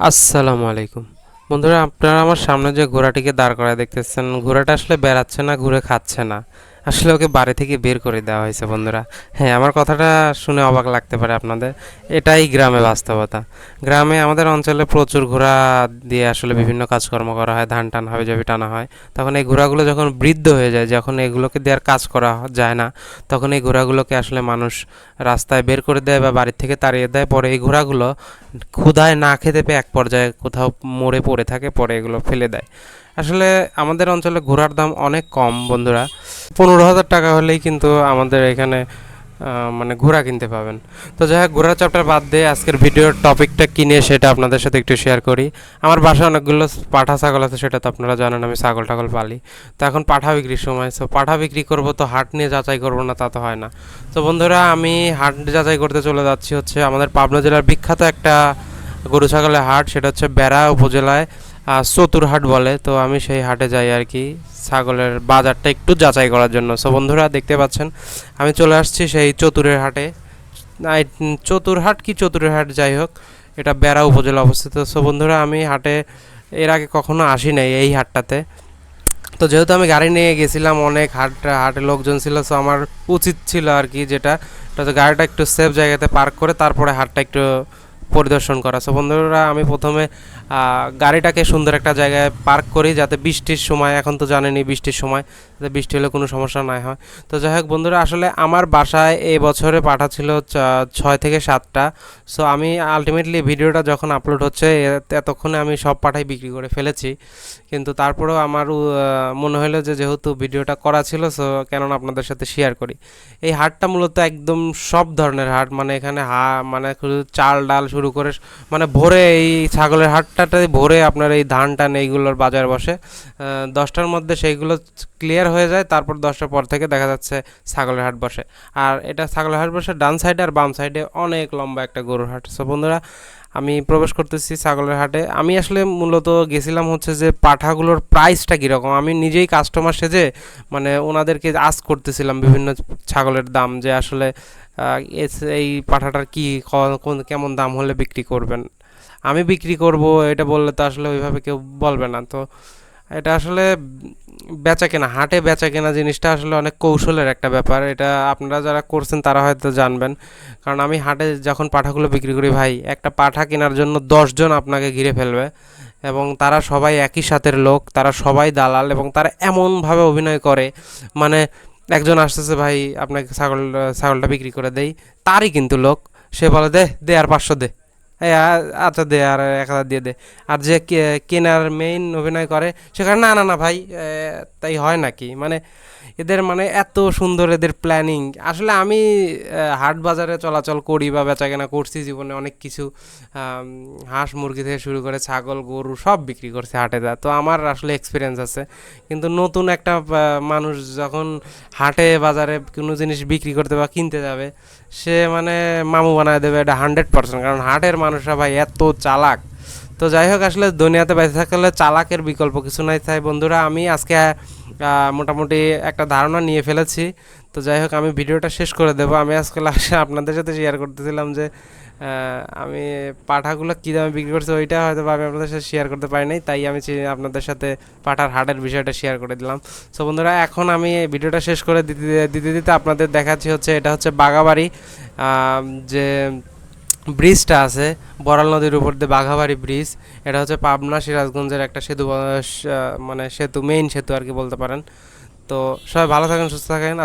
আসসালামু আলাইকুম বন্ধুরা, আপনারা আমার সামনে যে ঘোড়াটিকে দাঁড় করায় দেখতেছেন, ঘোড়াটা আসলে বেড়াচ্ছে না, ঘুরে খাচ্ছে না, আসলে ওকে বাড়ি থেকে বের করে দেওয়া হয়েছে বন্ধুরা। হ্যাঁ, আমার কথাটা শুনে অবাক লাগতে পারে আপনাদের, এটাই গ্রামে বাস্তবতা। গ্রামে আমাদের অঞ্চলে প্রচুর ঘোড়া দিয়ে আসলে বিভিন্ন কাজকর্ম করা হয়, ধান টান হাবি জাবি টানা হয়। তখন এই ঘোড়াগুলো যখন বৃদ্ধ হয়ে যায়, যখন এগুলোকে দেওয়ার কাজ করা যায় না, তখন এই ঘোড়াগুলোকে আসলে মানুষ রাস্তায় বের করে দেয় বা বাড়ির থেকে তাড়িয়ে দেয়। পরে এই ঘোড়াগুলো ক্ষুধায় না খেতে পেয়ে এক পর্যায়ে কোথাও মরে পড়ে থাকে, পরে এগুলো ফেলে দেয়। আসলে আমাদের অঞ্চলে ঘোড়ার দাম অনেক কম বন্ধুরা, 15,000 টাকা হলেই কিন্তু আমাদের এখানে মানে ঘোড়া কিনতে পাবেন। তো যাই হোক, ঘোড়ার চ্যাপ্টার বাদ দিয়ে আজকের ভিডিওর টপিকটা কিনে সেটা আপনাদের সাথে একটু শেয়ার করি। আমার বাসায় অনেকগুলো পাঠা ছাগল আছে, সেটা তো আপনারা জানেন, আমি ছাগল টাগল পালি। তো এখন পাঠা বিক্রির সময়, সো পাঠা বিক্রি করব, তো হাট নিয়ে যাচাই করবো না তা তো হয় না। তো বন্ধুরা, আমি হাট যাচাই করতে চলে যাচ্ছি হচ্ছে আমাদের পাবনা জেলার বিখ্যাত একটা গরু ছাগলের হাট, সেটা হচ্ছে বেড়া উপজেলায় চতুরহাট বলে। তো আমি সেই হাটে যাই আর কি, ছাগলের বাজারটা একটু যাচাই করার জন্য। সো বন্ধুরা, দেখতে পাচ্ছেন আমি চলে আসছি সেই চতুরের হাটে। চতুরহাট কি চতুরের হাট, যাই হোক, এটা বেড়া উপজেলা অবস্থিত। সো বন্ধুরা, আমি হাটে এর আগে কখনো আসি নাই এই হাটটাতে। তো যেহেতু আমি গাড়ি নিয়ে গেছিলাম, অনেক হাটে লোকজন ছিল, সো আমার উচিত ছিল আর কি, যেটা গাড়িটা একটু সেফ জায়গাতে পার্ক করে তারপরে হাটটা একটু পরিদর্শন করা। সো বন্ধুরা, আমি প্রথমে গাড়িটাকে সুন্দর একটা জায়গায় পার্ক করি, যাতে বৃষ্টির সময়, এখন তো জানেনই বৃষ্টির সময়, যাতে বৃষ্টি হলে কোনো সমস্যা না হয়। তো যাই হোক বন্ধুরা, আসলে আমার বাসায় এই বছরে পাঠা ছিল 6 থেকে 7টা। সো আমি আলটিমেটলি ভিডিওটা যখন আপলোড হচ্ছে এতক্ষণে আমি সব পাঠাই বিক্রি করে ফেলেছি, কিন্তু তারপরেও আমার মনে হলো যে যেহেতু ভিডিওটা করা ছিল, সো কেননা আপনাদের সাথে শেয়ার করি। এই হাটটা মূলত একদম সব ধরনের হাট, মানে এখানে মানে চাল ডাল শুরু করে, মানে ভোরে এই ছাগলের হাটটাতে ভোরে আপনার এই ধান টান এইগুলোর বাজার বসে। 10টার মধ্যে সেইগুলো ক্লিয়ার হয়ে যায়, তারপর 10টার পর থেকে দেখা যাচ্ছে ছাগলের হাট বসে। আর এটা ছাগলের হাট বসে ডান সাইডে আর বাম সাইডে অনেক লম্বা একটা গরুর হাট। সো বন্ধুরা, আমি প্রবেশ করতেছি ছাগলের হাটে। আমি আসলে মূলত গেছিলাম হচ্ছে যে পাঠাগুলোর প্রাইসটা কীরকম, আমি নিজেই কাস্টমার সেজে মানে ওনাদেরকে আস্ক করতেছিলাম বিভিন্ন ছাগলের দাম, যে আসলে এই পাঠাটার কি কেমন দাম হলে বিক্রি করবেন। আমি বিক্রি করব এটা বললে তো আসলে ওইভাবে কেউ বলবে না। তো এটা আসলে বেচা কেনা, হাটে বেচা কেনা জিনিসটা আসলে অনেক কৌশলের একটা ব্যাপার। এটা আপনারা যারা করছেন তারা হয়তো জানবেন, কারণ আমি হাটে যখন পাঠাগুলো বিক্রি করি ভাই, একটা পাঠা কেনার জন্য 10 জন আপনাকে ঘিরে ফেলবে, এবং তারা সবাই একই সাথের লোক, তারা সবাই দালাল, এবং তারা এমনভাবে অভিনয় করে, মানে একজন আসতেছে, ভাই আপনাকে ছাগলটা বিক্রি করে দেই, তারই কিন্তু লোক, সে বলে দে দে আর 500 দে, এই আচ্ছা দে আর 1,000 দিয়ে দে। আর যে কেনার মেইন অভিনয় করে সেখানে না না না ভাই, তাই হয় নাকি, মানে এদের মানে এত সুন্দর এদের প্ল্যানিং। আসলে আমি হাট বাজারে চলাচল করি বা বেচাকেনা করছি জীবনে অনেক কিছু, হাঁস মুরগি থেকে শুরু করে ছাগল গরু সব বিক্রি করছে হাটে, তো আমার আসলে এক্সপিরিয়েন্স আছে। কিন্তু নতুন একটা মানুষ যখন হাটে বাজারে কোনো জিনিস বিক্রি করতে বা কিনতে যাবে, সে মানে মামু বানায় দেবে, এটা 100%, কারণ হাটের মানুষরা ভাই এত চালাক। তো যাই হোক, আসলে দুনিয়াতে বেঁচে থাকলে চালাকের বিকল্প কিছু নাই। তাই বন্ধুরা, আমি আজকে মোটামুটি একটা ধারণা নিয়ে ফেলেছি। তো যাই হোক, আমি ভিডিওটা শেষ করে দেবো। আমি আজকে লাস্টে আপনাদের সাথে শেয়ার করতেছিলাম যে আমি পাঠাগুলো কী দামে বিক্রি করছি, ওইটা হয়তো আমি আপনাদের সাথে শেয়ার করতে পারি নাই, তাই আমি আপনাদের সাথে পাঠার হাটের বিষয়টা শেয়ার করে দিলাম। সো বন্ধুরা, এখন আমি ভিডিওটা শেষ করে দিতে দিতে দিতে আপনাদের দেখাচ্ছি হচ্ছে, এটা হচ্ছে বাঘাবাড়ি, যে ব্রিজটা আছে বড়াল নদীর উপর দিয়ে, বাঘাবাড়ি ব্রিজ। এটা হচ্ছে পাবনা সিরাজগঞ্জের একটা সেতু, মানে সেতু, মেইন সেতু আর কি বলতে পারেন। তো সবাই ভালো থাকেন, সুস্থ থাকেন।